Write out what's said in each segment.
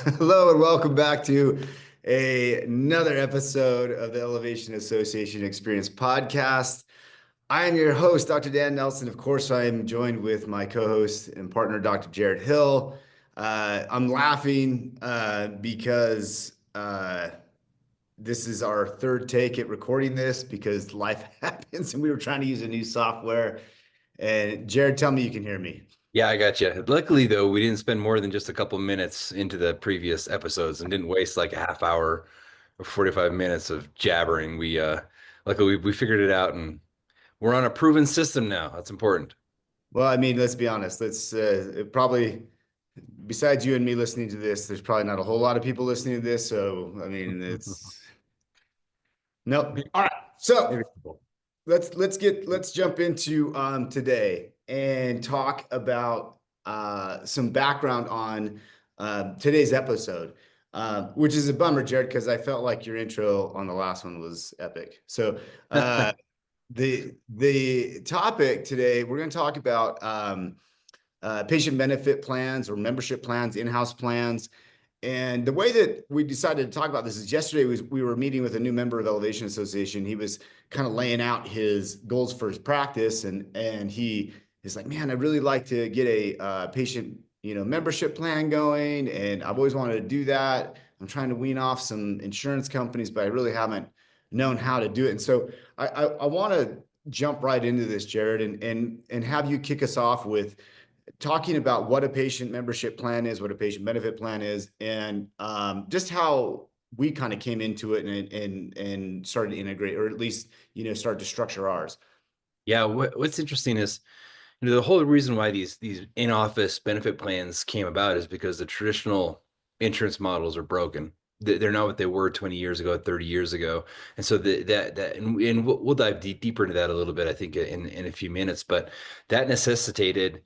Hello and welcome back to another episode of the Elevation Association Experience podcast. I am your host, Dr. Dan Nelson. Of course, I am joined with my co-host and partner, Dr. Jared Hill. I'm laughing because this is our third take at recording this because life happens and we were trying to use a new software. And Jared, tell me you can hear me. Yeah, I got you. Luckily, though, we didn't spend more than just a couple minutes into the previous episodes and didn't waste like a half hour or 45 minutes of jabbering. Luckily we figured it out and we're on a proven system now. That's important. Well, I mean, let's be honest. Let's probably, besides you and me listening to this, there's probably not a whole lot of people listening to this. So, I mean, it's nope. All right. So Maybe. let's jump into today and talk about some background on today's episode, which is a bummer, Jared, because I felt like your intro on the last one was epic. So, the topic today we're going to talk about patient benefit plans or membership plans, in-house plans. And the way that we decided to talk about this is yesterday we were meeting with a new member of Elevation Association. He was kind of laying out his goals for his practice, and he is like, "Man, I'd really like to get a patient membership plan going, and I've always wanted to do that. I'm trying to wean off some insurance companies, but I really haven't known how to do it." And so I want to jump right into this, Jared, and have you kick us off with talking about what a patient membership plan is, what a patient benefit plan is, and just how we kind of came into it and started to integrate, or at least start to structure ours. Yeah, what's interesting is the whole reason why these in-office benefit plans came about is because the traditional insurance models are broken. They're not what they were 20 years ago, 30 years ago. And so and we'll dive deeper into that a little bit, I think, in a few minutes. But that necessitated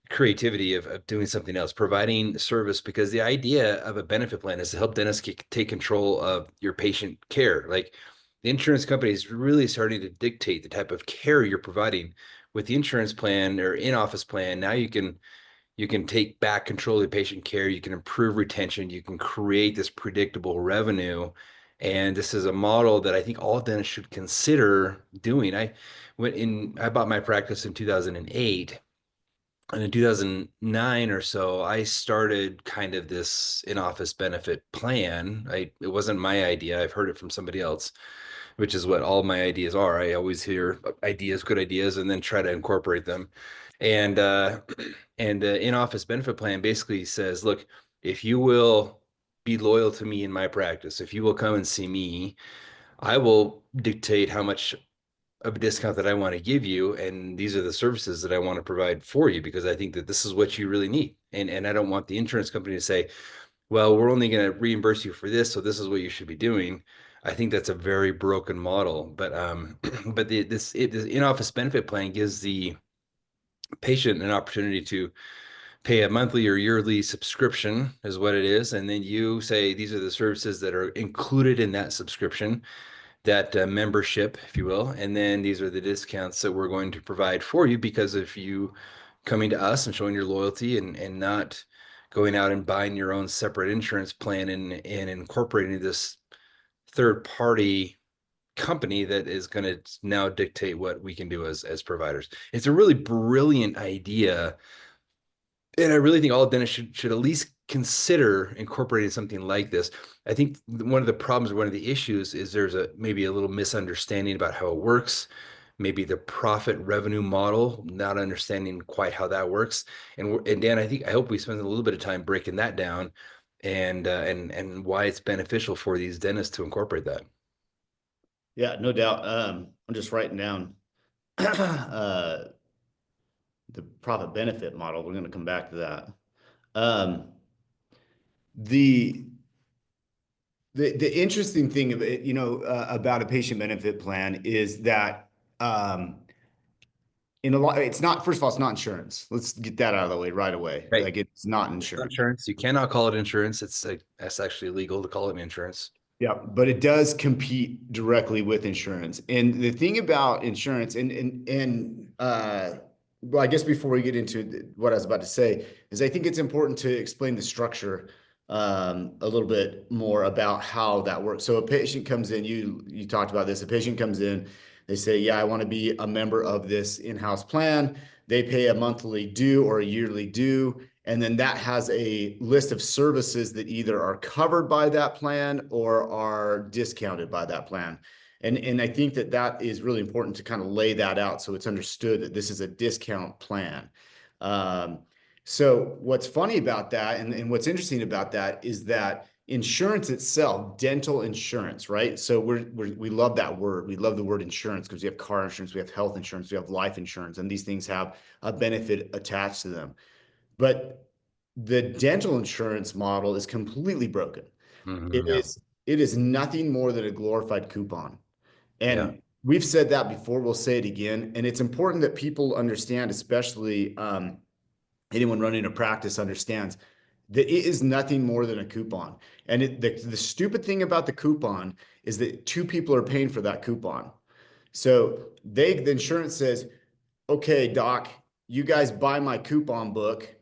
creativity of doing something else, providing service, because the idea of a benefit plan is to help dentists take control of your patient care. Like the insurance company is really starting to dictate the type of care you're providing with the insurance plan or in-office plan. Now you can take back control of the patient care, you can improve retention, you can create this predictable revenue. And this is a model that I think all dentists should consider doing. I bought my practice in 2008. And in 2009 or so, I started kind of this in-office benefit plan. It wasn't my idea. I've heard it from somebody else, which is what all my ideas are. I always hear ideas, good ideas, and then try to incorporate them. And and the in-office benefit plan basically says, look, if you will be loyal to me in my practice, if you will come and see me, I will dictate how much of a discount that I want to give you, and these are the services that I want to provide for you because I think that this is what you really need. And I don't want the insurance company to say, well, we're only going to reimburse you for this, so this is what you should be doing. I think that's a very broken model. But but this in-office benefit plan gives the patient an opportunity to pay a monthly or yearly subscription is what it is, and then you say these are the services that are included in that subscription, that membership, if you will. And then these are the discounts that we're going to provide for you because of you coming to us and showing your loyalty and not going out and buying your own separate insurance plan and incorporating this third party company that is going to now dictate what we can do as providers. It's a really brilliant idea. And I really think all dentists should at least consider incorporating something like this. I think one of the problems, one of the issues is there's maybe a little misunderstanding about how it works, maybe the profit revenue model, not understanding quite how that works. And Dan, I hope we spend a little bit of time breaking that down and why it's beneficial for these dentists to incorporate that. Yeah, no doubt. I'm just writing down the profit benefit model. We're going to come back to that. Um, the the interesting thing of it, about a patient benefit plan is that in a lot, it's not, first of all, it's not insurance. Let's get that out of the way right away. Right. Like it's not It's not insurance. insurance. You cannot call it insurance. It's actually illegal to call it insurance. Yeah, but it does compete directly with insurance. And the thing about insurance, well, I guess before we get into what I was about to say, is I think it's important to explain the structure a little bit more about how that works. So a patient comes in, you talked about this. A patient comes in, they say, "Yeah, I want to be a member of this in-house plan." They pay a monthly due or a yearly due, and then that has a list of services that either are covered by that plan or are discounted by that plan. And I think that that is really important to kind of lay that out so it's understood that this is a discount plan. Um, so what's funny about that, and what's interesting about that, is that insurance itself, dental insurance, right? So we love that word. We love the word insurance because we have car insurance, we have health insurance, we have life insurance, and these things have a benefit attached to them. But the dental insurance model is completely broken. It Yeah. is it is nothing more than a glorified coupon. Yeah. And we've said that before, we'll say it again. And it's important that people understand, especially anyone running a practice understands that it is nothing more than a coupon. And the stupid thing about the coupon is that two people are paying for that coupon. So the insurance says, "Okay, doc, you guys buy my coupon book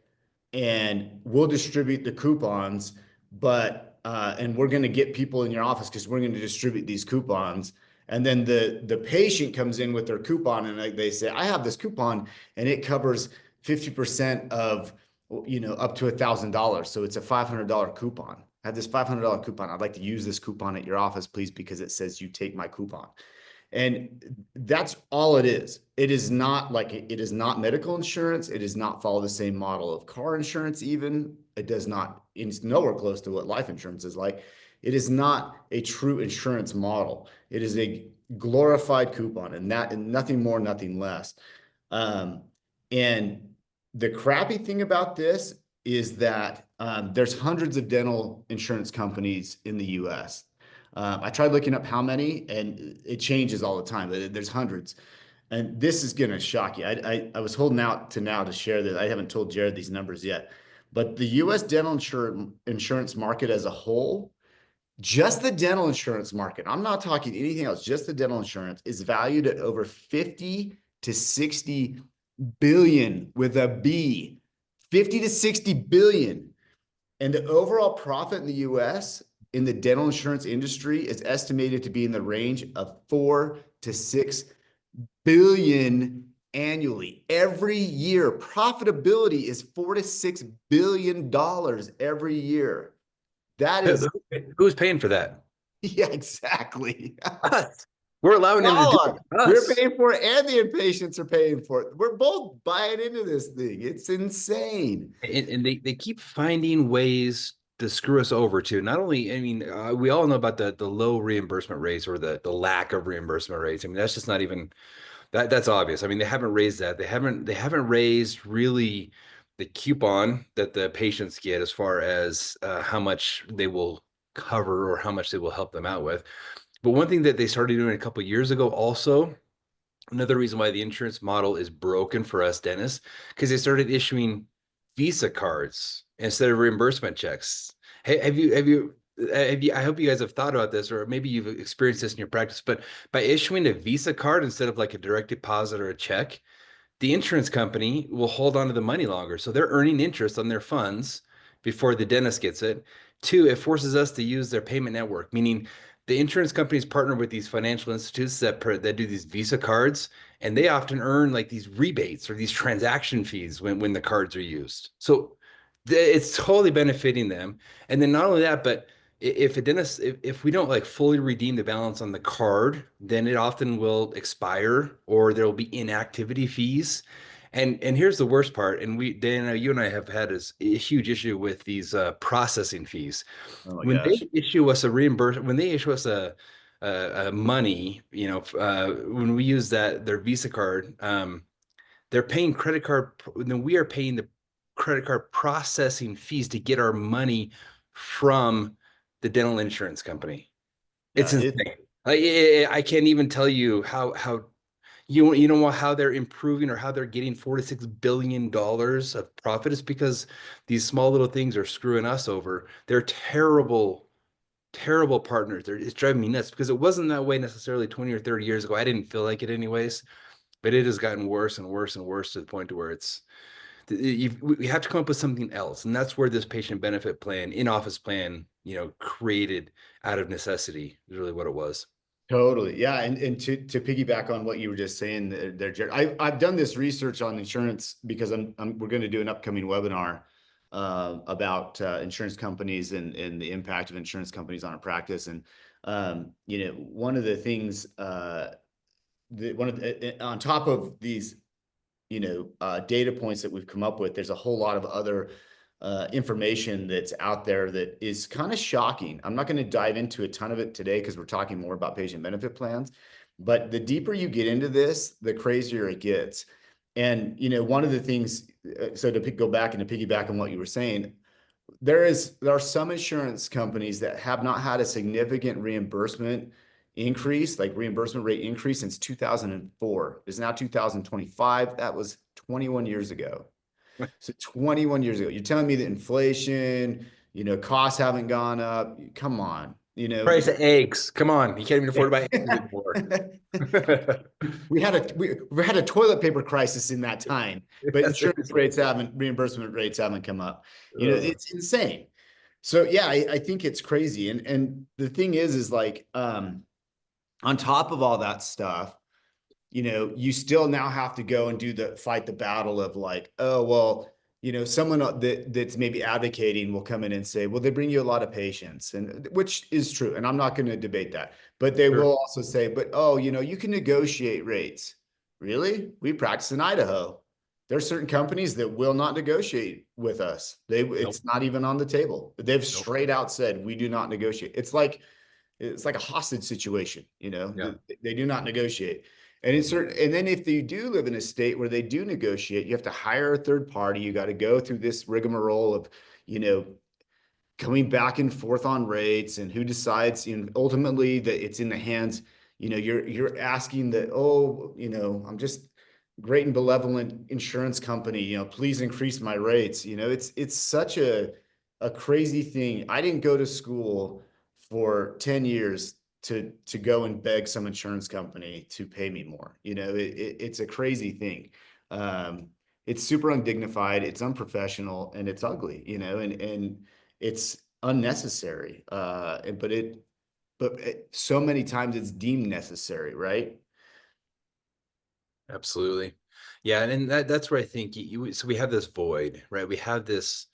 and we'll distribute the coupons, but and we're going to get people in your office because we're going to distribute these coupons." And then the patient comes in with their coupon and they say, "I have this coupon and it covers 50% of, up to $1,000. So it's a $500 coupon. I have this $500 coupon. I'd like to use this coupon at your office, please, because it says you take my coupon." And that's all it is. It is not like it is not medical insurance. It does not follow the same model of car insurance, even. It does not, it's nowhere close to what life insurance is like. It is not a true insurance model. It is a glorified coupon and nothing more, nothing less. Um, and the crappy thing about this is that there's hundreds of dental insurance companies in the US. I tried looking up how many, and it changes all the time. There's hundreds. And this is going to shock you. I was holding out to now to share that. I haven't told Jared these numbers yet. But the US dental insurance market as a whole, just the dental insurance market, I'm not talking anything else, just the dental insurance is valued at over 50 to 60 billion with a B. 50 to 60 billion. And the overall profit in the US in the dental insurance industry is estimated to be in the range of 4 to 6 billion annually every year. Profitability is $4 to $6 billion every year. That is, Who's paying for that? yeah, exactly. Us. We're allowing them to do Y'all it. are. We're Us. paying for it, and the inpatients are paying for it. We're both buying into this thing. It's insane. And they keep finding ways to screw us over too. Not only, I mean, we all know about the low reimbursement rates or the lack of reimbursement rates. I mean, that's just not even that's obvious. I mean, they haven't raised that. They haven't raised really the coupon that the patients get as far as how much they will cover or how much they will help them out with. But one thing that they started doing a couple of years ago also, another reason why the insurance model is broken for us dentists, because they started issuing Visa cards instead of reimbursement checks. Hey, I hope you guys have thought about this, or maybe you've experienced this in your practice, but by issuing a Visa card instead of like a direct deposit or a check, the insurance company will hold on to the money longer. So they're earning interest on their funds before the dentist gets it. Two, it forces us to use their payment network, meaning the insurance companies partner with these financial institutes that do these Visa cards, and they often earn like these rebates or these transaction fees when the cards are used. So it's totally benefiting them. And then not only that, but if a dentist, if we don't like fully redeem the balance on the card, then it often will expire or there will be inactivity fees. And here's the worst part. And Dana, you and I have had a huge issue with these processing fees. Oh my When gosh. they issue us a reimbursement, when they issue us a money, when we use their Visa card, they're paying credit card, then we are paying the credit card processing fees to get our money from the dental insurance company. Yeah, It's insane. I can't even tell you how you know how they're improving or how they're getting $4 to $6 billion of profit is because these small little things are screwing us over. They're terrible, terrible partners. It's driving me nuts because it wasn't that way necessarily 20 or 30 years ago. I didn't feel like it anyways, but it has gotten worse and worse and worse to the point to where We have to come up with something else, and that's where this patient benefit plan, in-office plan, created out of necessity is really what it was. Totally. Yeah. And to piggyback on what you were just saying there, Jared, I've done this research on insurance because we're going to do an upcoming webinar about insurance companies and the impact of insurance companies on our practice. And, one of the things, on top of these data points that we've come up with, there's a whole lot of other information that's out there that is kind of shocking. I'm not going to dive into a ton of it today because we're talking more about patient benefit plans. But the deeper you get into this, the crazier it gets. And, one of the things, so to go back and to piggyback on what you were saying, there are some insurance companies that have not had a significant reimbursement increase, like reimbursement rate increase since 2004. It's now 2025. That was 21 years ago. So 21 years ago, you're telling me that inflation, costs haven't gone up. Come on, Price of eggs. Come on, you can't even afford to buy eggs anymore. we had a toilet paper crisis in that time, but Yeah, insurance seriously. rates haven't, reimbursement rates haven't come up. Uh, It's insane. So yeah, I think it's crazy. And the thing is like, on top of all that stuff, you still now have to go and fight the battle of like, oh, well, someone that's maybe advocating will come in and say, well, they bring you a lot of patients, and which is true. And I'm not going to debate that, but they sure. will also say, but oh, you can negotiate rates. Really? We practice in Idaho. There are certain companies that will not negotiate with us. Nope. It's not even on the table. They've Nope. straight out said, we do not negotiate. It's like a hostage situation, Yeah. they do not negotiate. And then if you do live in a state where they do negotiate, you have to hire a third party. You got to go through this rigmarole of, you know, coming back and forth on rates and who decides, ultimately that it's in the hands, you're asking that, oh, I'm just great and benevolent insurance company, please increase my rates. It's such a crazy thing. I didn't go to school for 10 years to go and beg some insurance company to pay me more. It's a crazy thing. It's super undignified, it's unprofessional, and it's ugly, and it's unnecessary. But so many times it's deemed necessary, right? Absolutely. Yeah, and that's where I think so we have this void, right? We have this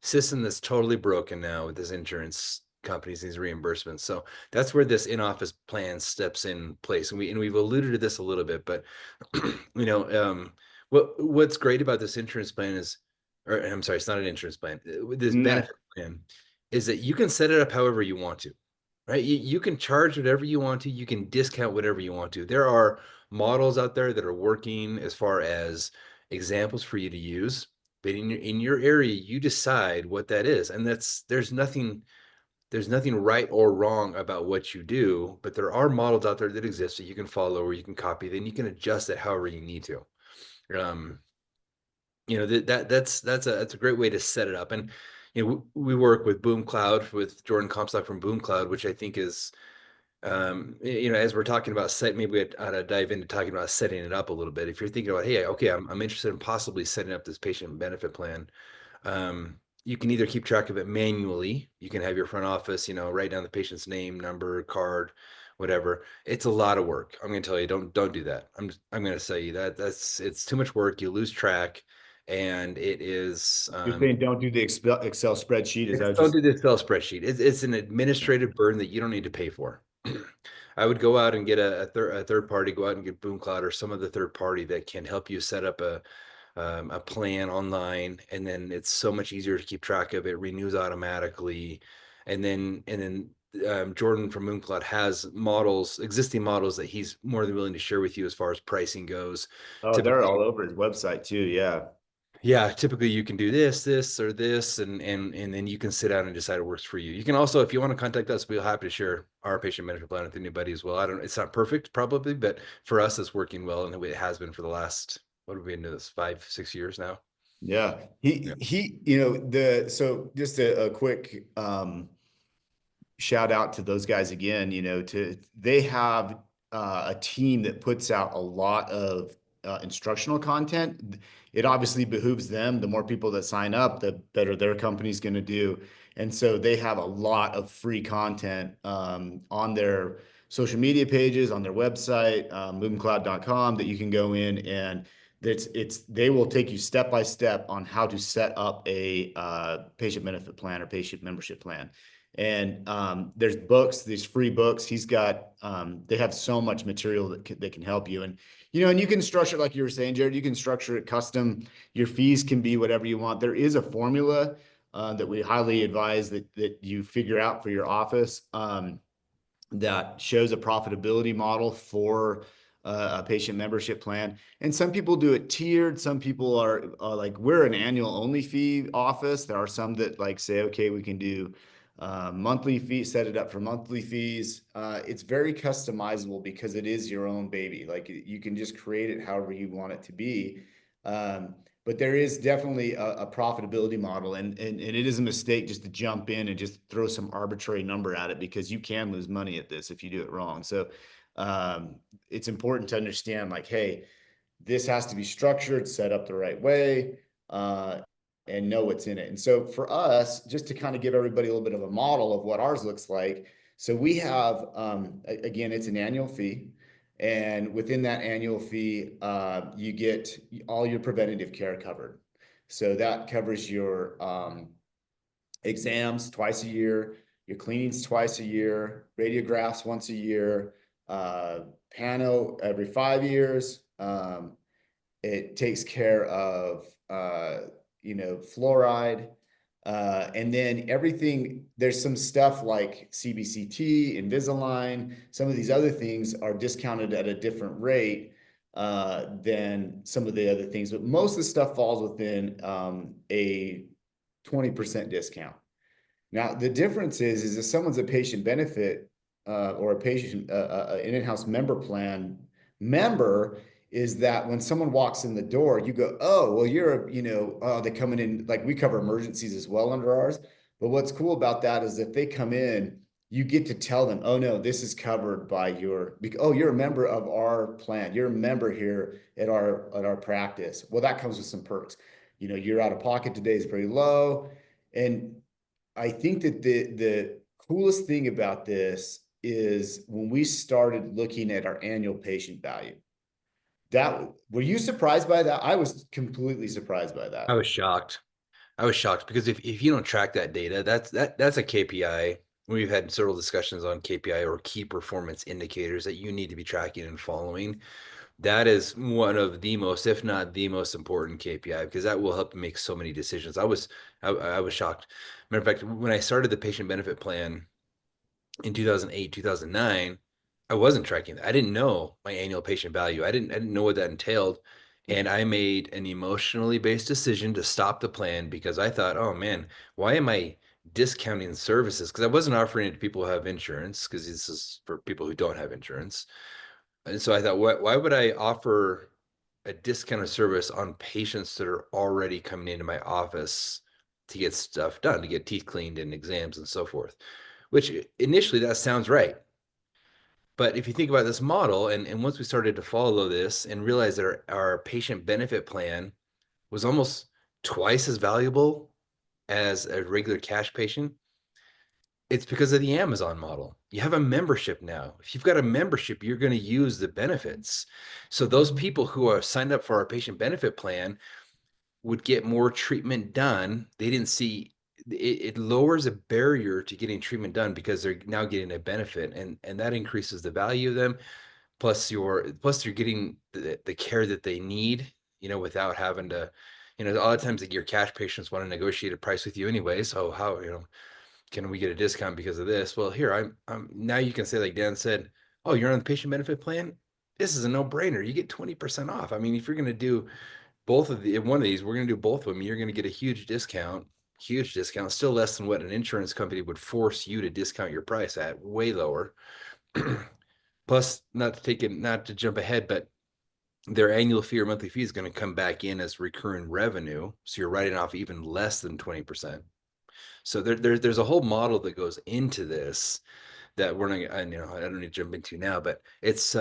system that's totally broken now with this insurance companies, these reimbursements. So that's where this in-office plan steps in place. And we've alluded to this a little bit, but what's great about this insurance plan is, or I'm sorry, it's not an insurance plan. This No. benefit plan is that you can set it up however you want to, right? You can charge whatever you want to, you can discount whatever you want to. There are models out there that are working as far as examples for you to use, but in your area, you decide what that is. And there's nothing right or wrong about what you do, but there are models out there that exist that you can follow or you can copy, then you can adjust it however you need to. Um, that's a great way to set it up. And we work with Boom Cloud with Jordan Comstock from Boom Cloud, which I think is as we're talking about maybe we ought to dive into talking about setting it up a little bit. If you're thinking about, hey, okay, I'm interested in possibly setting up this patient benefit plan, you can either keep track of it manually. You can have your front office, write down the patient's name, number, card, whatever. It's a lot of work. I'm going to tell you, don't do that. I'm going to tell you that it's too much work. You lose track, and it is. You're saying don't do the Excel spreadsheet. Is that Don't just do the Excel spreadsheet. It's an administrative burden that you don't need to pay for. I would go out and get a third party, go out and get Boom Cloud or some other third party that can help you set up a plan online, and then it's so much easier to keep track of. It renews automatically, and then Jordan from Boom Cloud has existing models that he's more than willing to share with you as far as pricing goes. oh, they're Typically, all over his website too. Yeah. yeah, typically you can do this, or this, and then you can sit down and decide it works for you. You can also, if you want to contact us, we'll happy to share our patient management plan with anybody as well. It's not perfect probably, but for us, it's working well, and it has been for the last, what have we been doing this 5-6 years now? Yeah. Yeah. So just a quick shout out to those guys again, they have a team that puts out a lot of instructional content, it obviously behooves them. The more people that sign up, the better their company's going to do. And so they have a lot of free content on their social media pages, on their website, movingcloud.com, that you can go in, and they will take you step by step on how to set up a patient benefit plan or patient membership plan. And there's books, these free books. They have so much material that can help you. And, and you can structure it like you were saying, Jared, you can structure it custom. Your fees can be whatever you want. There is a formula that we highly advise that you figure out for your office that shows a profitability model for a patient membership plan. And some people do it tiered. Some people are like, we're an annual only fee office. There are some that like say, okay, we can do monthly fees, set it up for monthly fees. It's very customizable because it is your own baby. Like you can just create it however you want it to be. But there is definitely a profitability model, and it is a mistake just to jump in and just throw some arbitrary number at it, because you can lose money at this if you do it wrong. So it's important to understand, like, hey, this has to be structured, set up the right way, and know what's in it. And so for us, just to kind of give everybody a little bit of a model of what ours looks like. So we have, again, it's an annual fee. And within that annual fee, you get all your preventative care covered. So that covers your exams twice a year, your cleanings twice a year, radiographs once a year, pano every 5 years. It takes care of, fluoride. And then everything, there's some stuff like CBCT, Invisalign, some of these other things are discounted at a different rate than some of the other things. But most of the stuff falls within a 20% discount. Now, the difference is if someone's a patient benefit or a patient, an in-house member plan member, is that when someone walks in the door, you go, oh, well, they're coming in, like we cover emergencies as well under ours. But what's cool about that is if they come in, you get to tell them, oh, no, this is covered by you're a member of our plan. You're a member here at our practice. Well, that comes with some perks. Your out of pocket today is very low. And I think that the coolest thing about this is when we started looking at our annual patient value. Were you surprised by that? I was completely surprised by I that. was shocked. I was shocked because if you don't track that data, that's a KPI. We've had several discussions on KPI or key performance indicators that you need to be tracking and following. That is one of the most, if not the most important KPI, because that will help you make so many decisions. I was shocked. Matter of fact, when I started the patient benefit plan in 2008, 2009, I wasn't tracking that. I didn't know my annual patient value. I didn't know what that entailed. And I made an emotionally based decision to stop the plan because I thought, oh man, why am I discounting services? Because I wasn't offering it to people who have insurance, because this is for people who don't have insurance. And so I thought, why would I offer a discounted service on patients that are already coming into my office to get stuff done, to get teeth cleaned and exams and so forth? Which initially that sounds right. But if you think about this model, and once we started to follow this and realize that our patient benefit plan was almost twice as valuable as a regular cash patient, it's because of the Amazon model. You have a membership now. If you've got a membership, you're going to use the benefits. So those people who are signed up for our patient benefit plan would get more treatment done. They didn't see it lowers a barrier to getting treatment done because they're now getting a benefit, and that increases the value of them. Plus you're getting the care that they need, without having to, a lot of times like your cash patients want to negotiate a price with you anyway. So how, can we get a discount because of this? Well, here I'm now you can say, like Dan said, oh, you're on the patient benefit plan. This is a no-brainer. You get 20% off. I mean, if you're going to do one of these, we're going to do both of them. You're going to get a huge discount, still less than what an insurance company would force you to discount your price at, way lower. Plus, not to jump ahead, but their annual fee or monthly fee is going to come back in as recurring revenue. So you're writing off even less than 20%. So there's a whole model that goes into this that we're not, and I don't need to jump into now, but it's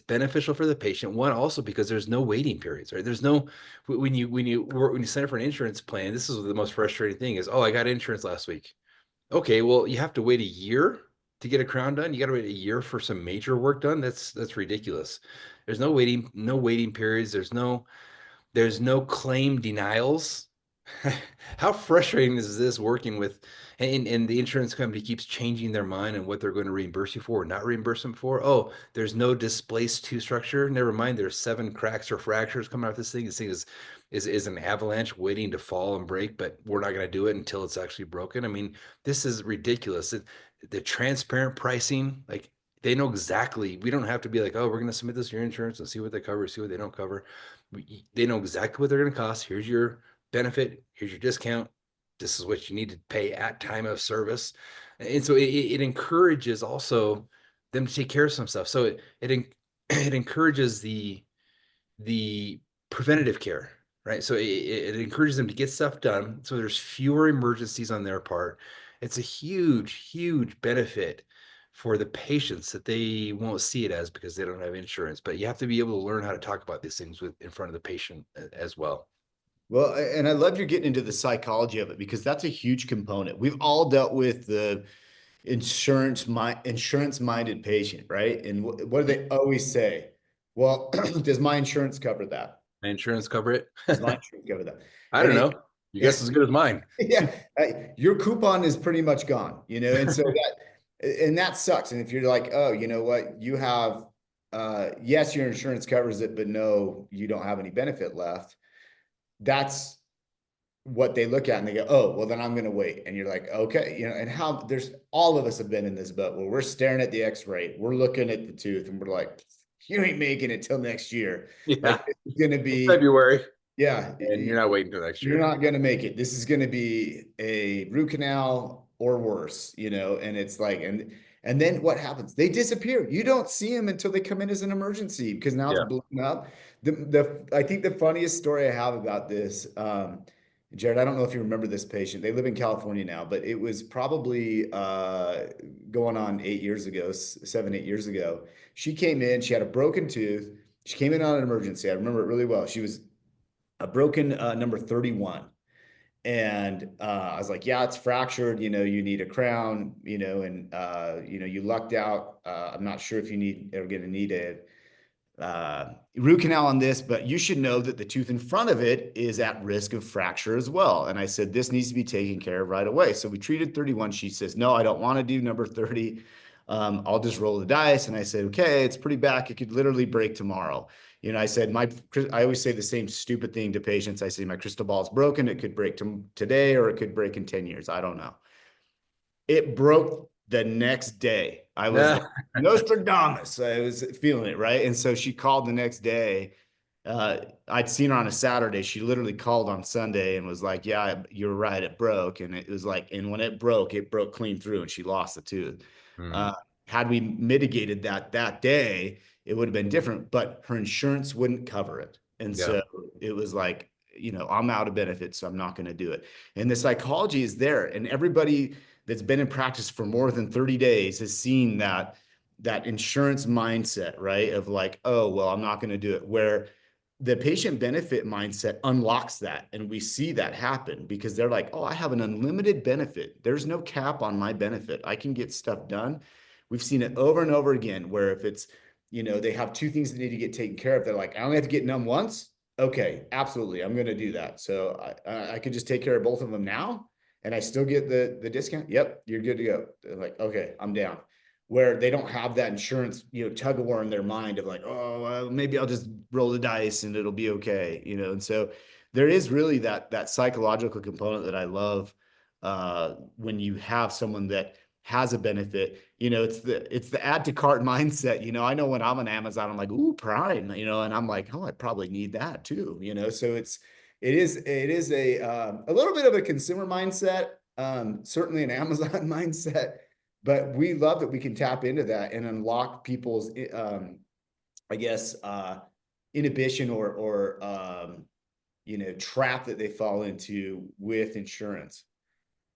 beneficial for the patient. One, also because there's no waiting periods, right? There's no when you sign up for an insurance plan, this is the most frustrating thing is, oh, I got insurance last week. Okay, well, you have to wait a year to get a crown done. You got to wait a year for some major work done. That's ridiculous. There's no waiting periods. There's no claim denials. How frustrating is this working with, and the insurance company keeps changing their mind on what they're going to reimburse you for or not reimburse them for. Oh, there's no displaced two structure. Never mind, there's 7 cracks or fractures coming out of this thing. This thing is an avalanche waiting to fall and break, but we're not going to do it until it's actually broken. I mean, this is ridiculous. The transparent pricing, like they know exactly. We don't have to be like, oh, we're going to submit this to your insurance and see what they cover, see what they don't cover. They know exactly what they're going to cost. Here's your benefit. Here's your discount. This is what you need to pay at time of service. And so it encourages also them to take care of some stuff. So it encourages the preventative care, right? So it encourages them to get stuff done. So there's fewer emergencies on their part. It's a huge, huge benefit for the patients that they won't see it as because they don't have insurance. But you have to be able to learn how to talk about these things in front of the patient as well. Well, and I love you're getting into the psychology of it because that's a huge component. We've all dealt with the insurance minded patient, right? And what do they always say? Well, does my insurance cover that? My insurance cover it? Does my insurance cover that? I And don't it, know. You guess as good as mine. yeah, your coupon is pretty much gone, and so that sucks. And if you're like, oh, you know what, you have, yes, your insurance covers it, but no, you don't have any benefit left. That's what they look at and they go, oh, well, then I'm going to wait. And you're like, okay, and how there's all of us have been in this boat where we're staring at the X-ray, we're looking at the tooth, and we're like, you ain't making it till next year. Yeah. Like, it's going to It's be, February yeah, and you're not waiting till next you're year. not going to make it. This is going to be a root canal or worse, and it's like, and then what happens? They disappear. You don't see them until they come in as an emergency because now it's Yeah. blown up. I think the funniest story I have about this, Jared, I don't know if you remember this patient. They live in California now, but it was probably going on 8 years ago, 7, 8 years ago. She came in, she had a broken tooth. She came in on an emergency. I remember it really well. She was a broken number 31. And I was like, yeah, it's fractured. You need a crown, and, you lucked out. I'm not sure if are going to need a root canal on this, but you should know that the tooth in front of it is at risk of fracture as well. And I said, this needs to be taken care of right away. So we treated 31. She says, no, I don't want to do number 30. I'll just roll the dice. And I said, okay, it's pretty back. It could literally break tomorrow. I said, I always say the same stupid thing to patients. I say, my crystal ball is broken. It could break today, or it could break in 10 years. I don't know. It broke the next day. I was like, Yeah. Nostradamus. I was feeling it, right? And so she called the next day. I'd seen her on a Saturday. She literally called on Sunday and was like, yeah, you're right. It broke. And it was like, and when it broke clean through and she lost the tooth. Hmm. Uh, had we mitigated that day, it would have been different, but her insurance wouldn't cover it. And Yeah. so it was like, I'm out of benefits, so I'm not going to do it. And the psychology is there. And everybody that's been in practice for more than 30 days has seen that insurance mindset, right? Of like, oh, well, I'm not going to do it. Where the patient benefit mindset unlocks that. And we see that happen because they're like, oh, I have an unlimited benefit. There's no cap on my benefit. I can get stuff done. We've seen it over and over again where if it's, they have two things that need to get taken care of. They're like, I only have to get numb once. Okay, absolutely. I'm going to do that. So I could just take care of both of them now and I still get the discount. Yep, you're good to go. They're like, okay, I'm down. Where they don't have that insurance, tug of war in their mind of like, oh, maybe I'll just roll the dice and it'll be okay, And so there is really that psychological component that I love when you have someone that has a benefit. It's the add to cart mindset. I know when I'm on Amazon, I'm like, ooh, Prime, and I'm like, oh, I probably need that too. So it is a little bit of a consumer mindset, certainly an Amazon mindset, but we love that we can tap into that and unlock people's, I guess, inhibition or trap that they fall into with insurance.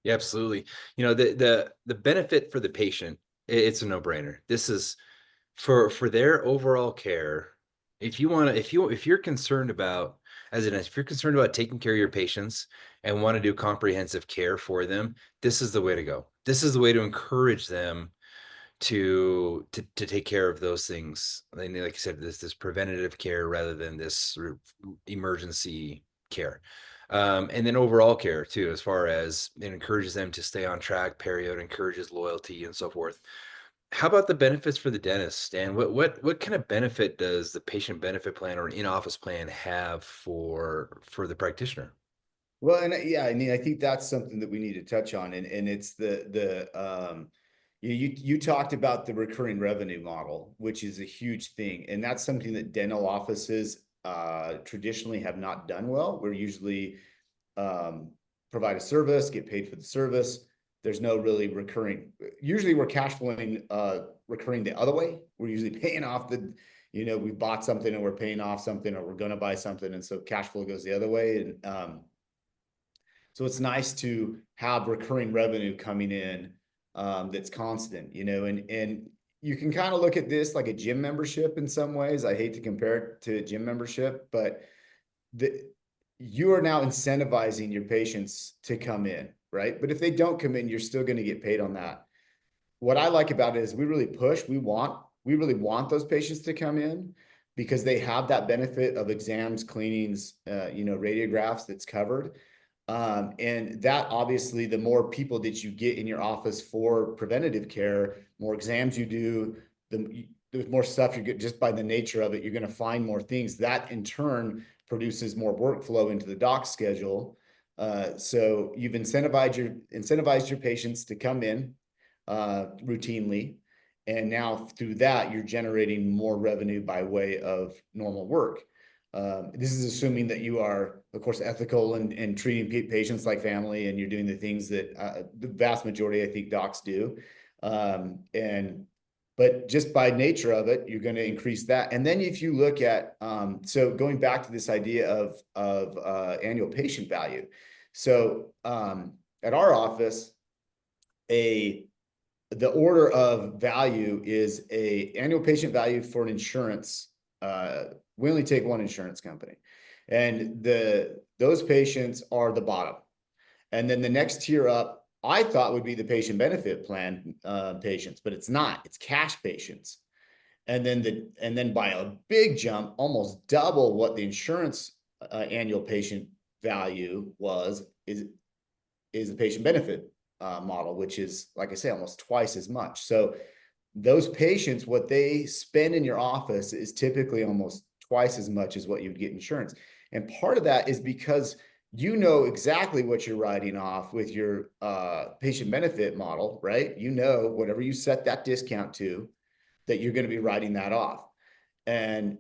Yeah, absolutely. The benefit for the patient It's a no-brainer. This is for their overall care. If you want to, if you're concerned about, if you're concerned about taking care of your patients and want to do comprehensive care for them, this is the way to go. This is the way to encourage them to take care of those things. Like you said, this preventative care rather than this sort of emergency care. And then overall care too, as far as it encourages them to stay on track, period, encourages loyalty and so forth. How about the benefits for the dentist? And what kind of benefit does the patient benefit plan or an in-office plan have for the practitioner? Well, and yeah, I mean, I think that's something that we need to touch on, and it's you talked about the recurring revenue model, which is a huge thing, and that's something that dental offices traditionally have not done well. We're usually um, provide a service, get paid for the service. There's no really recurring. Usually, we're cash flowing recurring the other way. We're usually paying off we bought something and we're paying off something, or we're going to buy something, and so cash flow goes the other way, and so it's nice to have recurring revenue coming in that's constant, and you can kind of look at this like a gym membership in some ways. I hate to compare it to a gym membership, but the, you are now incentivizing your patients to come in, right? But if they don't come in, you're still going to get paid on that. What I like about it is we really push, we really want those patients to come in because they have that benefit of exams, cleanings, radiographs that's covered. And that obviously, the more people that you get in your office for preventative care, more exams you do, the more stuff you get just by the nature of it, you're going to find more things. That in turn produces more workflow into the doc schedule. So you've incentivized your patients to come in routinely. And now through that, you're generating more revenue by way of normal work. This is assuming that you are, of course, ethical and treating patients like family, and you're doing the things that the vast majority, I think, docs do. But just by nature of it, you're going to increase that. And then if you look at, so going back to this idea of annual patient value. So at our office, the order of value is a annual patient value for an insurance. We only take one insurance company, and those patients are the bottom. And then the next tier up, I thought would be the patient benefit plan patients, but it's not. It's cash patients. And then by a big jump, almost double what the insurance annual patient value is the patient benefit model, which is, like I say, almost twice as much. So those patients, what they spend in your office is typically almost twice as much as what you would get insurance. And part of that is because you know exactly what you're writing off with your patient benefit model, right? You know, whatever you set that discount to, that you're going to be writing that off. And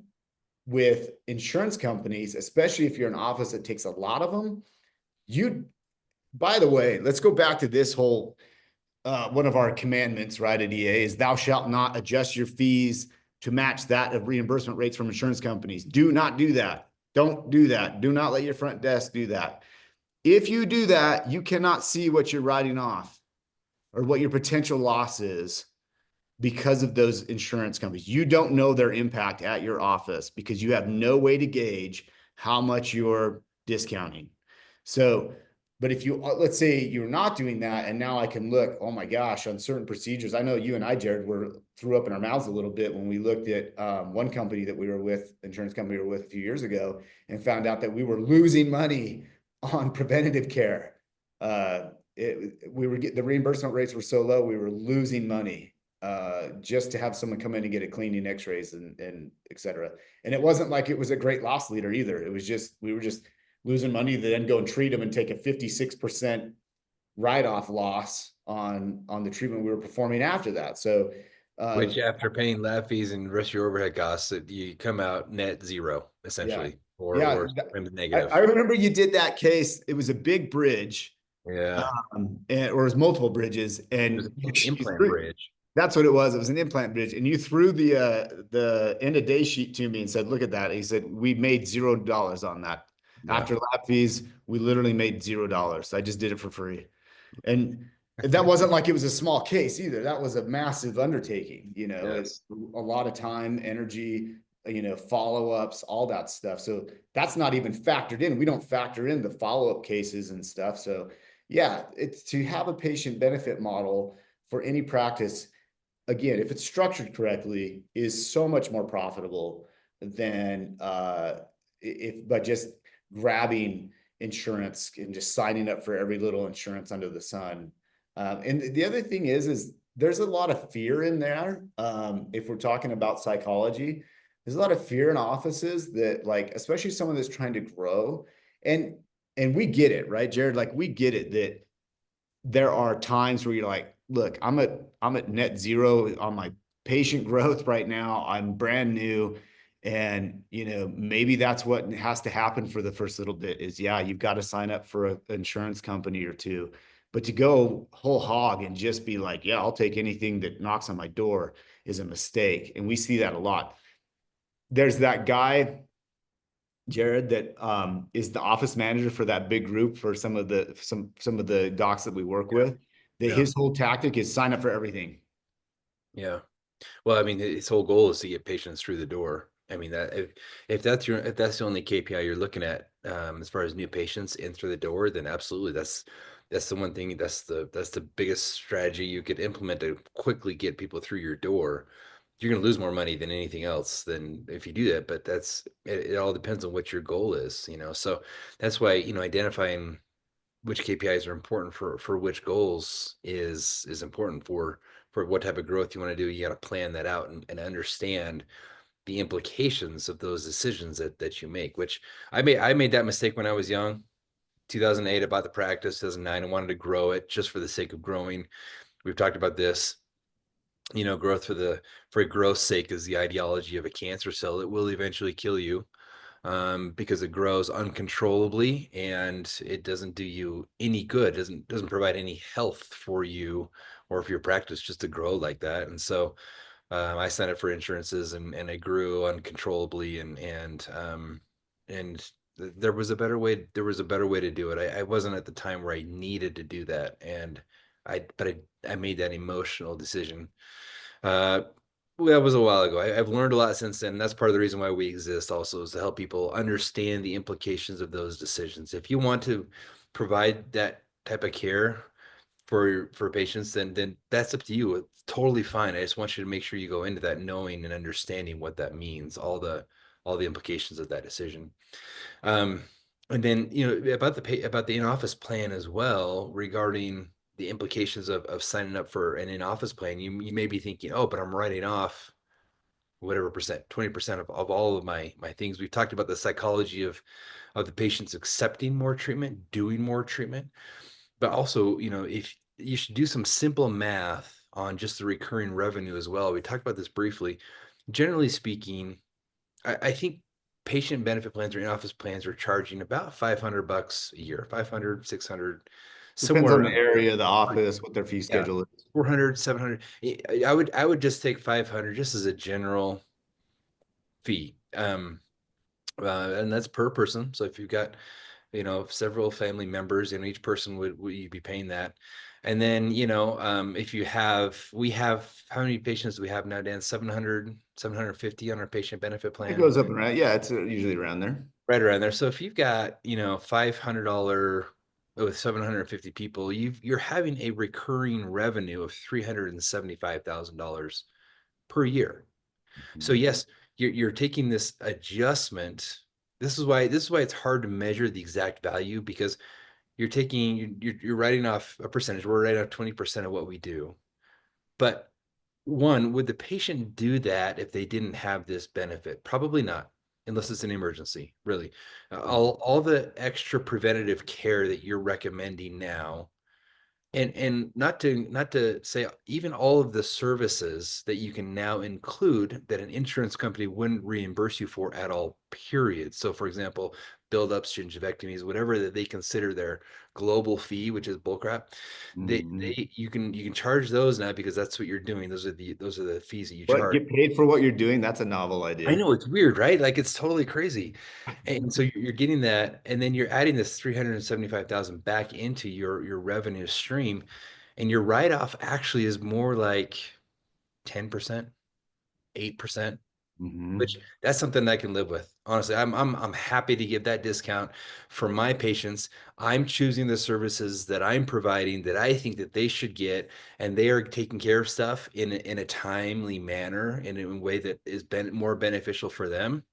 with insurance companies, especially if you're an office that takes a lot of them, by the way, let's go back to this whole one of our commandments, right, at EA is thou shalt not adjust your fees to match that of reimbursement rates from insurance companies. Do not do that. Don't do that. Do not let your front desk do that. If you do that, you cannot see what you're writing off or what your potential loss is because of those insurance companies. You don't know their impact at your office because you have no way to gauge how much you're discounting. So, but if you, let's say you're not doing that, and now I can look, oh my gosh, on certain procedures. I know you and I, Jared, threw up in our mouths a little bit when we looked at one company that we were with, insurance company we were with a few years ago, and found out that we were losing money on preventative care. The reimbursement rates were so low, we were losing money just to have someone come in and get a cleaning, x-rays, and et cetera. And it wasn't like it was a great loss leader either. It was just, we were just losing money to then go and treat them and take a 56% write-off loss on the treatment we were performing after that. So, Which, after paying lab fees and the rest of your overhead costs, you come out net zero, yeah, essentially, or yeah. worse, I negative. remember you did that case. It was a big bridge, Yeah. or it was multiple bridges, It was and an you implant threw, bridge. that's what it was. It was an implant bridge, and you threw the end of day sheet to me and said, "Look at that." He said, "We made $0 on that Yeah. after lab fees. We literally made $0. I just did it for free." And that wasn't like it was a small case either. That was a massive undertaking, Yes. a lot of time, energy, follow-ups, all that stuff. So that's not even factored in. We don't factor in the follow-up cases and stuff. So yeah, it's to have a patient benefit model for any practice, again, if it's structured correctly, is so much more profitable than if by just grabbing insurance and just signing up for every little insurance under the sun. And the other thing is there's a lot of fear in there. If we're talking about psychology, there's a lot of fear in offices that, like, especially someone that's trying to grow, and we get it, right, Jared? Like, we get it that there are times where you're like, look, I'm at net zero on my patient growth right now. I'm brand new. And, maybe that's what has to happen for the first little bit is, yeah, you've got to sign up for an insurance company or two. But to go whole hog and just be like, yeah, I'll take anything that knocks on my door is a mistake. And we see that a lot. There's that guy, Jared, that is the office manager for that big group for some of the docs that we work Yeah. with. That Yeah. his whole tactic is sign up for everything. Yeah. Well, I mean, his whole goal is to get patients through the door. I mean, that if that's the only KPI you're looking at, as far as new patients in through the door, then absolutely that's the one thing, that's the biggest strategy you could implement to quickly get people through your door. You're going to lose more money than anything else than if you do that, but it all depends on what your goal is, So that's why, identifying which KPIs are important for which goals is important for what type of growth you want to do. You got to plan that out and understand the implications of those decisions that you make. Which I made that mistake when I was young. 2008, I bought the practice. 2009, I wanted to grow it just for the sake of growing. We've talked about this. Growth for growth's sake is the ideology of a cancer cell. It will eventually kill you, because it grows uncontrollably and it doesn't do you any good. Doesn't provide any health for you or for your practice just to grow like that. And so I signed up for insurances and I grew uncontrollably and there was a better way. There was a better way to do it. I wasn't at the time where I needed to do that, and I made that emotional decision. Uh, well, that was a while ago. I've learned a lot since then. That's part of the reason why we exist also, is to help people understand the implications of those decisions. If you want to provide that type of care for patients, then that's up to you. It's totally fine. I just want you to make sure you go into that knowing and understanding what that means, all the implications of that decision. Um, and then, about the in-office plan as well, regarding the implications of signing up for an in-office plan. You may be thinking, oh, but I'm writing off whatever percent, 20% of all of my things. We've talked about the psychology of the patients accepting more treatment, doing more treatment, but also, if you should do some simple math on just the recurring revenue as well. We talked about this briefly. Generally speaking, I think patient benefit plans or in-office plans are charging about $500 a year, 500, 600, Depends somewhere on the around area, the office, what their fee there. Yeah, schedule is. 400, 700. I would just take 500 just as a general fee. And that's per person. So if you've got, several family members, each person would you be paying that. And then, if we have, how many patients do we have now, Dan? 700, 750 on our patient benefit It plan. goes up and right. Yeah, it's usually around there. Right around there. So if you've got, $500 with 750 people, you're having a recurring revenue of $375,000 per year. So Mhm. yes, you're taking this adjustment. This is why it's hard to measure the exact value, because you're writing off a percentage. We're writing off 20% of what we do. But one, would the patient do that if they didn't have this benefit? Probably not, unless it's an emergency, really. All the extra preventative care that you're recommending now, and not to say even all of the services that you can now include that an insurance company wouldn't reimburse you for at all, period. So for example, build-ups, gingivectomies, whatever that they consider their global fee, which is bullcrap, Mhm. you can charge those now, because that's what you're doing. Those are the fees that you What, charge. get paid for what you're doing? That's a novel I idea. know it's weird, right? Like, it's totally crazy. And so you're getting that, and then you're adding this 375,000 back into your revenue stream. and your write-off actually is more like 10%, 8%, which Mhm. that's something I can live with. Honestly, I'm happy to give that discount for my patients. I'm choosing the services that I'm providing that I think that they should get, and they are taking care of stuff in a timely manner, in a way that is more beneficial for them.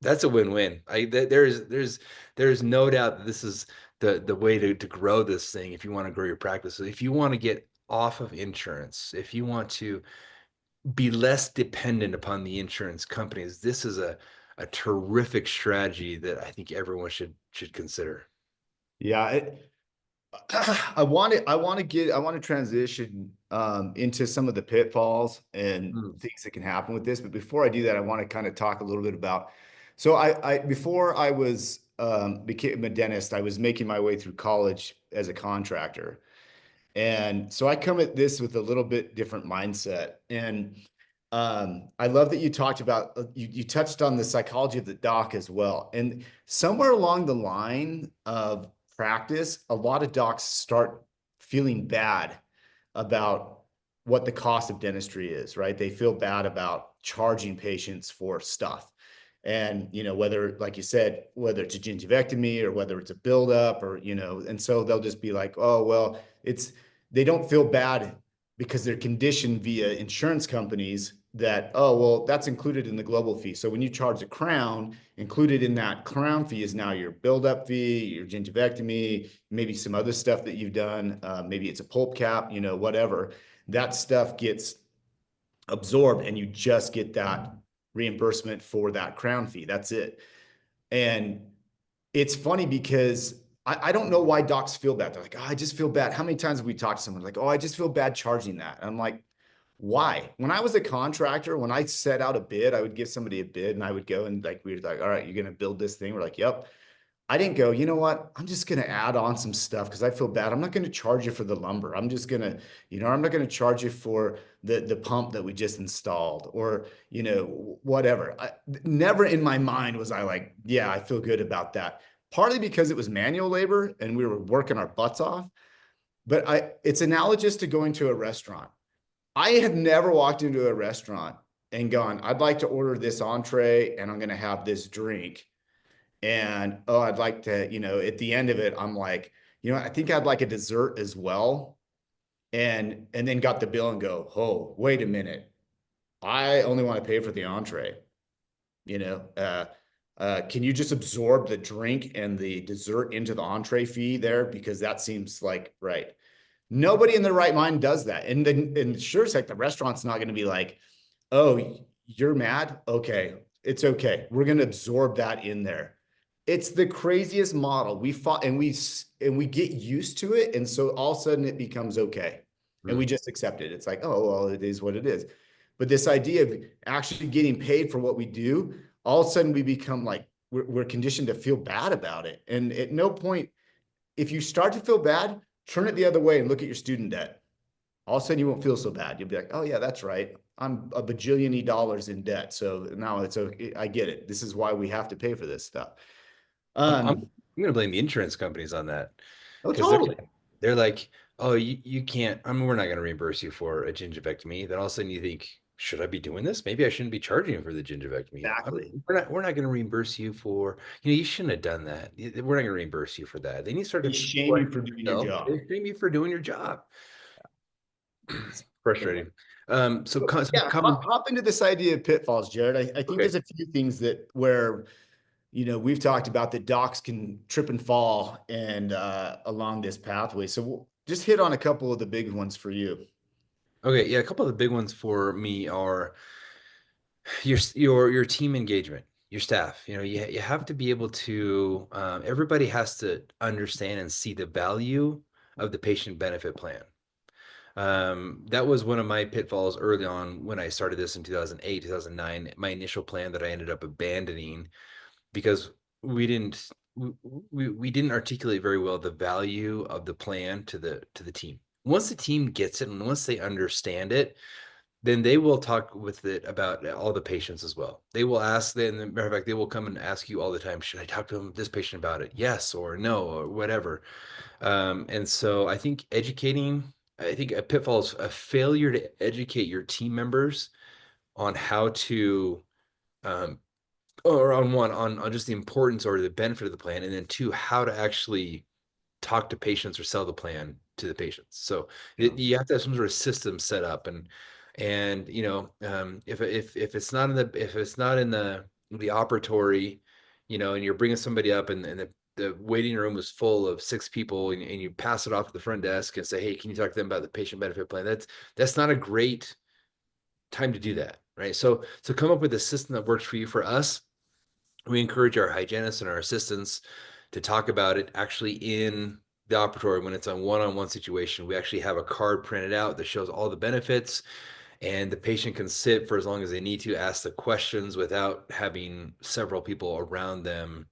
That's a win-win. There's no doubt that this is the way to grow this thing if you want to grow your practice. So if you want to get off of insurance, if you want to be less dependent upon the insurance companies, this is a terrific strategy that I think everyone should consider. Yeah, I want to transition into some of the pitfalls and Mm. things that can happen with this. But before I do that, I want to kind of talk a little bit about. So before I was became a dentist, I was making my way through college as a contractor. And so I come at this with a little bit different mindset. And I love that you talked about, you touched on the psychology of the doc as well. And somewhere along the line of practice, a lot of docs start feeling bad about what the cost of dentistry is, right? They feel bad about charging patients for stuff. And, whether, like you said, whether it's a gingivectomy or whether it's a buildup or, and so they'll just be like, oh, well, they don't feel bad because they're conditioned via insurance companies that, oh, well, that's included in the global fee. So when you charge a crown, included in that crown fee is now your buildup fee, your gingivectomy, maybe some other stuff that you've done. Maybe it's a pulp cap, whatever. That stuff gets absorbed and you just get that reimbursement for that crown fee. That's it. And it's funny because I don't know why docs feel bad. They're like, oh, I just feel bad. How many times have we talked to someone like, oh, I just feel bad charging that? And I'm like, why? When I was a contractor, when I set out a bid, I would give somebody a bid and I would go and like, we'd like, all right, you're going to build this thing. We're like, yep. I didn't go, you know what? I'm just going to add on some stuff because I feel bad. I'm not going to charge you for the lumber. I'm just going to, I'm not going to charge you for the pump that we just installed or, whatever. Never in my mind was I like, yeah, I feel good about that. Partly because it was manual labor and we were working our butts off. But it's analogous to going to a restaurant. I have never walked into a restaurant and gone, I'd like to order this entree and I'm going to have this drink and oh, I'd like to, at the end of it, I'm like, I think I'd like a dessert as well. And then got the bill and go, oh, wait a minute. I only want to pay for the entree. You know, can you just absorb the drink and the dessert into the entree fee there? Because that seems like right. Nobody in their right mind does that. And then, and sure, it's like the restaurant's not going to be like, oh, you're mad? Okay, it's okay. We're going to absorb that in there. It's the craziest model. We fought and we get used to it, and so all of a sudden it becomes okay, and we Mm. just accept it. It's like, oh well, it is what it is. But this idea of actually getting paid for what we do, all of a sudden we become like we're conditioned to feel bad about it. And at no point, if you start to feel bad, turn it the other way and look at your student debt. All of a sudden you won't feel so bad. You'll be like, oh yeah, that's right. I'm a bajillion dollars in debt. So now it's okay. I get it. This is why we have to pay for this stuff. I'm Um, going to blame the insurance companies on that, oh, because totally. they're like, oh, you can't. I mean, we're not going to reimburse you for a gingivectomy. Then all of a sudden you think, should I be doing this? Maybe I shouldn't be charging for the gingivectomy. Exactly. We're not going to reimburse you for, you shouldn't have done that. We're not going to reimburse you for that. Then you start They to shame you for question doing your yourself. job. They shame you for doing your job. It's Frustrating. Some yeah, common. hop into this idea of pitfalls, Jared. I think Okay. there's a few things that where we've talked about that docs can trip and fall and along this pathway. So we'll just hit on a couple of the big ones for you. Okay. Yeah. A couple of the big ones for me are your team engagement, your staff. You have to be able to. Everybody has to understand and see the value of the patient benefit plan. That was one of my pitfalls early on when I started this in 2008, 2009. My initial plan that I ended up abandoning because we didn't we didn't articulate very well the value of the plan to the team. Once the team gets it and once they understand it, then they will talk with it about all the patients as well. They will ask, then, matter of fact, they will come and ask you all the time, should I talk to this patient about it? Yes or no or whatever. And so I think educating I think a pitfall is a failure to educate your team members on how to, um, or on one, on just the importance or the benefit of the plan, and then two, how to actually talk to patients or sell the plan to the patients. So Yeah. you have to have some sort of system set up, and if it's not in the operatory, and you're bringing somebody up, and the waiting room is full of six people, and you pass it off to the front desk and say, hey, can you talk to them about the patient benefit plan? That's not a great time to do that, right? So come up with a system that works for you. For us, we encourage our hygienists and our assistants to talk about it actually in the operatory when it's a one-on-one situation. We actually have a card printed out that shows all the benefits, and the patient can sit for as long as they need to, ask the questions without having several people around them,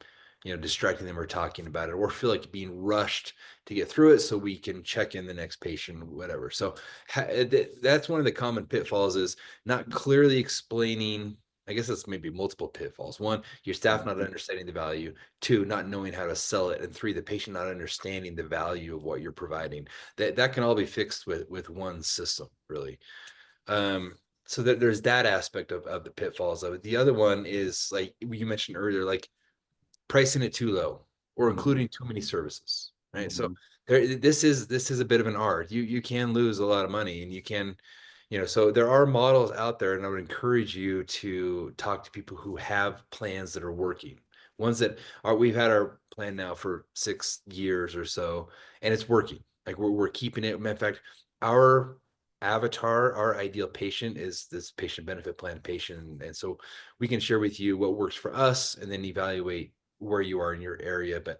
distracting them or talking about it, or feel like being rushed to get through it so we can check in the next patient, whatever. So that's one of the common pitfalls, is not clearly explaining. I guess that's maybe multiple pitfalls. One, your staff not understanding the value. Two, not knowing how to sell it. And three, the patient not understanding the value of what you're providing. That can all be fixed with one system, really. Um, so that there's that aspect of the pitfalls of it. The other one is, like you mentioned earlier, like pricing it too low or Mhm. including too many services, right? So Mhm. this is a bit of an art. You can lose a lot of money, and you can, so there are models out there, and I would encourage you to talk to people who have plans that are working. Ones that are, we've had our plan now for 6 years or so, and it's working. Like we're keeping it. In fact, our avatar, our ideal patient is this patient benefit plan patient. And so we can share with you what works for us and then evaluate where you are in your area. But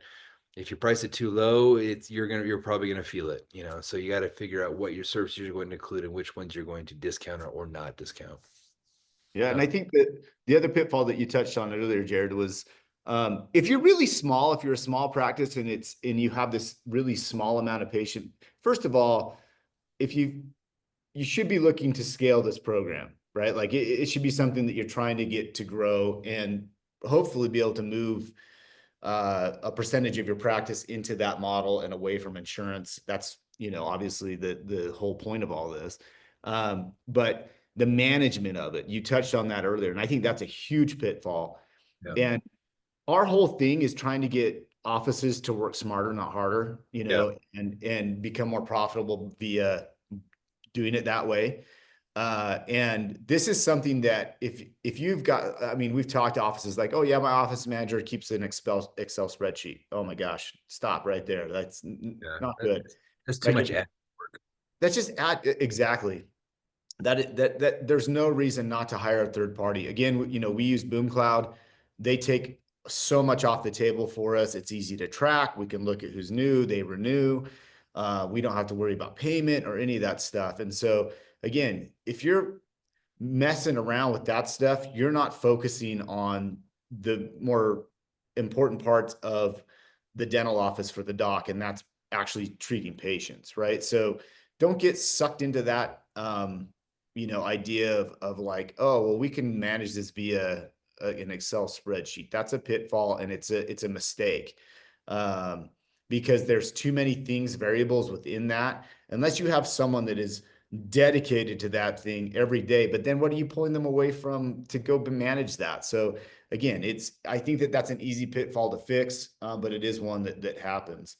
if you price it too low, you're probably gonna feel it. So you got to figure out what your services you're going to include and which ones you're going to discount or not discount. Yeah, and Uh, I think that the other pitfall that you touched on earlier, Jared, was if you're really small, if you're a small practice and you have this really small amount of patient, first of all, if you should be looking to scale this program, right? Like it should be something that you're trying to get to grow and hopefully be able to move a percentage of your practice into that model and away from insurance. That's, obviously the whole point of all this. But the management of it, you touched on that earlier, and I think that's a huge pitfall. yeah, And our whole thing is trying to get offices to work smarter, not harder, yeah, and become more profitable via doing it that way. And this is something that if you've got, I mean, we've talked to offices like, oh yeah, my office manager keeps an Excel spreadsheet. Oh my gosh, stop right there. That's yeah. not good. That's too Like much work. that's just exactly that there's no reason not to hire a third party. Again, we use Boom Cloud. They take so much off the table for us. It's easy to track. We can look at who's new, they renew. We don't have to worry about payment or any of that stuff. And so again, if you're messing around with that stuff, you're not focusing on the more important parts of the dental office for the doc, and that's actually treating patients, right? So don't get sucked into that idea of like, oh, well, we can manage this via an Excel spreadsheet. That's a pitfall, and it's a mistake. Because there's too many things, variables within that, unless you have someone that is dedicated to that thing every day. But then what are you pulling them away from to go manage that? So again, I think that that's an easy pitfall to fix, but it is one that happens.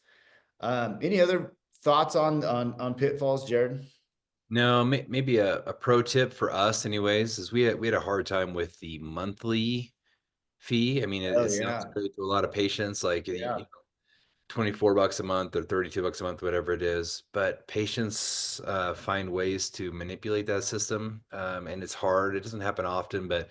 Any other thoughts on pitfalls, Jared? No, maybe a pro tip for us, anyways, is we had a hard time with the monthly fee. I mean, Oh it sounds yeah, great to a lot of patients, like yeah. 24 bucks a month or 32 bucks a month, whatever it is. But patients find ways to manipulate that system, and it's hard. It doesn't happen often, but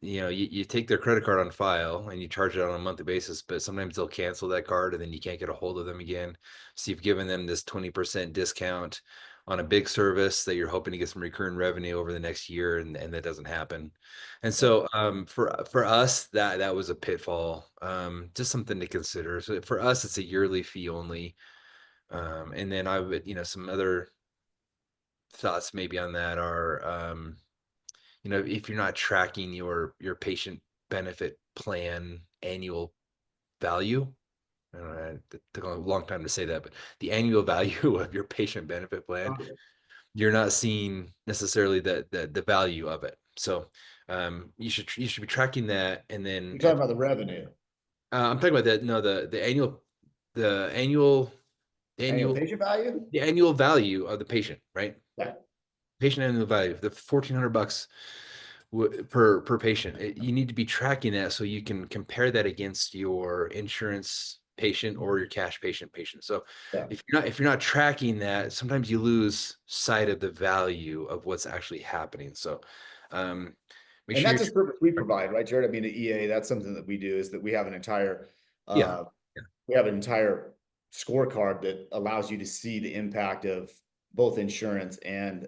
you take their credit card on file and you charge it on a monthly basis, but sometimes they'll cancel that card and then you can't get a hold of them again. So you've given them this 20% discount on a big service that you're hoping to get some recurring revenue over the next year, and that doesn't happen. And Yeah. so for us, that was a pitfall, just something to consider. So for us, it's a yearly fee only. And then I would, some other thoughts maybe on that are, if you're not tracking your patient benefit plan annual value, I don't know, it took a long time to say that, but the annual value of your patient benefit plan, you're not seeing necessarily the value of it. So you should be tracking that, and then You're talking about the revenue, I'm talking about that. No, the annual the annual annual patient value. the annual value of the patient, right? Yeah. Patient annual value, the $1,400 per patient. You need to be tracking that so you can compare that against your insurance patient or your cash patient. So Yeah. if you're not tracking that, sometimes you lose sight of the value of what's actually happening. So um, make And sure that's you're a service we provide, right, Jared? I mean, the EA, that's something that we do, is that we have an entire yeah. uh, we have an entire scorecard that allows you to see the impact of both insurance and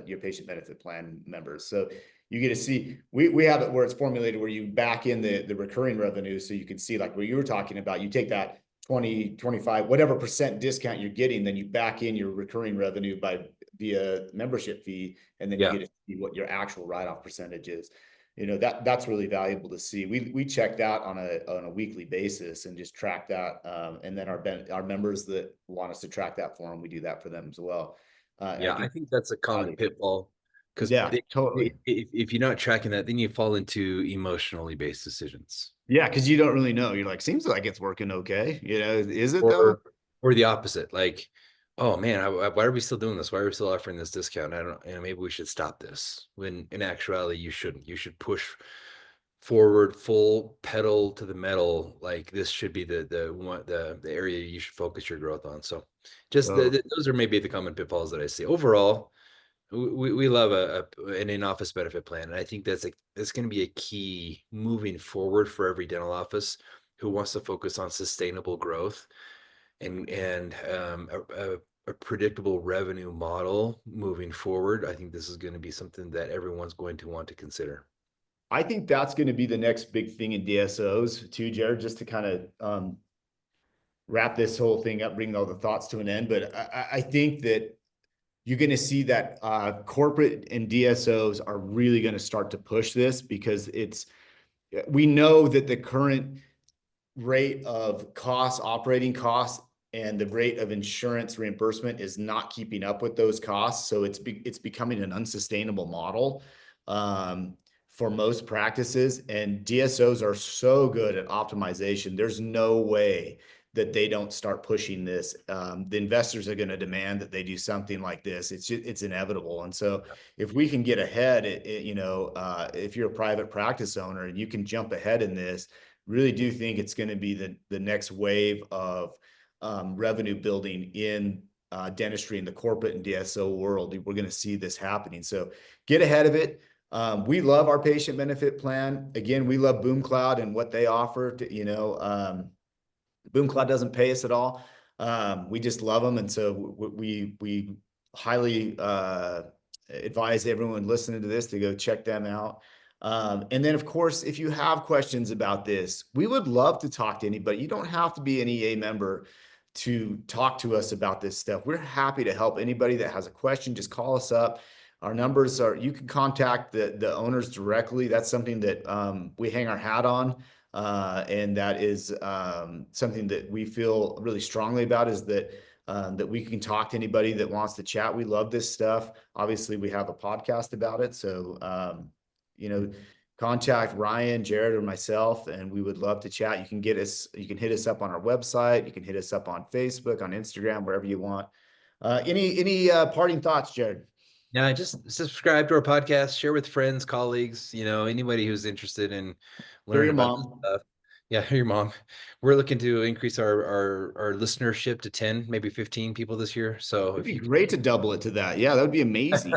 your patient benefit plan members. So you get to see, we have it where it's formulated where you back in the recurring revenue. So you can see, like what you were talking about, you take that 20, 25, whatever percent discount you're getting, then you back in your recurring revenue by via membership fee, and then you Yeah. get to see what your actual write-off percentage is. That's really valuable to see. We check that on a weekly basis and just track that. And then our members that want us to track that for them, we do that for them as well. I Yeah, I think think that's a common valuable. pitfall because Yeah, totally. if you're not tracking that, then you fall into emotionally based decisions. Yeah, because you don't really know. You're like, seems like it's working okay. Is it though? or or the opposite, like, oh man, why are we still doing this? Why are we still offering this discount? I don't, maybe we should stop this, when in actuality you shouldn't. You should push forward, full pedal to the metal. Like, this should be the area you should focus your growth on. So just those are maybe the common pitfalls that I see. Overall, we love an in-office benefit plan, and I think that's going to be a key moving forward for every dental office who wants to focus on sustainable growth and a predictable revenue model moving forward. I think this is going to be something that everyone's going to want to consider. I think that's going to be the next big thing in DSOs too, Jared, just to kind of wrap this whole thing up, bring all the thoughts to an end. But I think that you're going to see that corporate and DSOs are really going to start to push this, because we know that the current rate of operating costs, and the rate of insurance reimbursement is not keeping up with those costs. So it's becoming an unsustainable model for most practices. And DSOs are so good at optimization. There's no way that they don't start pushing this. The investors are going to demand that they do something like this. It's inevitable. And so if we can get ahead, if you're a private practice owner and you can jump ahead in this, really do think it's going to be the next wave of revenue building in dentistry in the corporate and DSO world. We're going to see this happening. So get ahead of it. We love our patient benefit plan. Again, we love Boom Cloud and what they offer. Boom Cloud doesn't pay us at all. We just love them, and so we highly advise everyone listening to this to go check them out. And then, of course, if you have questions about this, we would love to talk to anybody. You don't have to be an EA member to talk to us about this stuff. We're happy to help anybody that has a question. Just call us up. Our numbers are, you can contact the owners directly. That's something that we hang our hat on. And that is something that we feel really strongly about, is that that we can talk to anybody that wants to chat. We love this stuff. Obviously, we have a podcast about it. So, contact Ryan, Jared, or myself, and we would love to chat. You can hit us up on our website. You can hit us up on Facebook, on Instagram, wherever you want. Any parting thoughts, Jared? Yeah, just subscribe to our podcast, share with friends, colleagues, anybody who's interested in Hear learning your about this mom. stuff. Yeah, your mom. We're looking to increase our listenership to 10, maybe 15 people this year. So It'd if be you great to double it to that. Yeah, that would be amazing.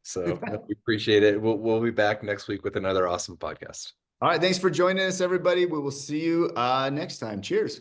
so no, we appreciate it. We'll be back next week with another awesome podcast. All right. Thanks for joining us, everybody. We will see you next time. Cheers.